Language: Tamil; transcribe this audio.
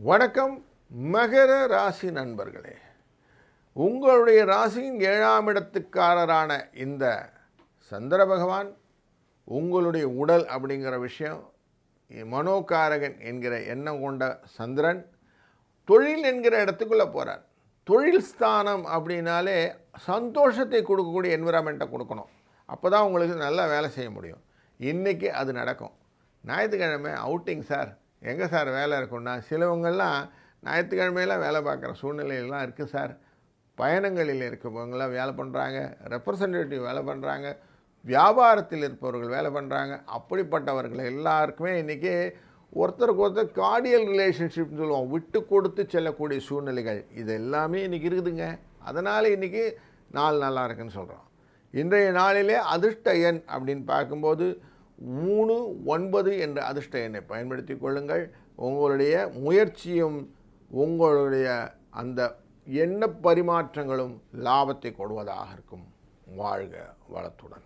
வணக்கம் மகர ராசி நண்பர்களே. உங்களுடைய ராசியின் 7ஆம் இடத்துக்காரரான இந்த சந்திர பகவான் உங்களுடைய உடல் அப்படிங்கிற விஷயம், மனோகாரகன் என்கிற எண்ணம் கொண்ட சந்திரன் தொழில் என்கிற இடத்துக்குள்ளே போகிறார். தொழில் ஸ்தானம் அப்படின்னாலே சந்தோஷத்தை கொடுக்கக்கூடிய என்விரான்மெண்ட்டை கொடுக்கணும். அப்போ தான் உங்களுக்கு நல்லா வேலை செய்ய முடியும். இன்றைக்கி அது நடக்கும். ஞாயிற்றுக்கிழமை அவுட்டிங் சார், எங்கே சார் வேலை இருக்குன்னா, சிலவங்கள்லாம் ஞாயிற்றுக்கிழமையெல்லாம் வேலை பார்க்குற சூழ்நிலையெல்லாம் இருக்குது சார். பயணங்களில் இருக்கவங்களாம் வேலை பண்ணுறாங்க, ரெப்ரசன்டேட்டிவ் வேலை பண்ணுறாங்க, வியாபாரத்தில் இருப்பவர்கள் வேலை பண்ணுறாங்க. அப்படிப்பட்டவர்கள் எல்லாருக்குமே இன்றைக்கி ஒருத்தருக்கு ஒருத்தர் கார்டியல் ரிலேஷன்ஷிப்னு சொல்லுவோம், விட்டு கொடுத்து செல்லக்கூடிய சூழ்நிலைகள் இது எல்லாமே இன்றைக்கி இருக்குதுங்க. அதனால் இன்றைக்கி நாள் நல்லா இருக்குன்னு சொல்கிறோம். இன்றைய நாளிலே அதிர்ஷ்ட எண் அப்படின்னு பார்க்கும்போது 3, 9 என்ற அதிர்ஷ்ட எண்ணை பயன்படுத்தி கொள்ளுங்கள். உங்களுடைய முயற்சியும் உங்களுடைய அந்த எண்ண பரிமாற்றங்களும் லாபத்தை கொடுவதாக இருக்கும். வாழ்க வளத்துடன்.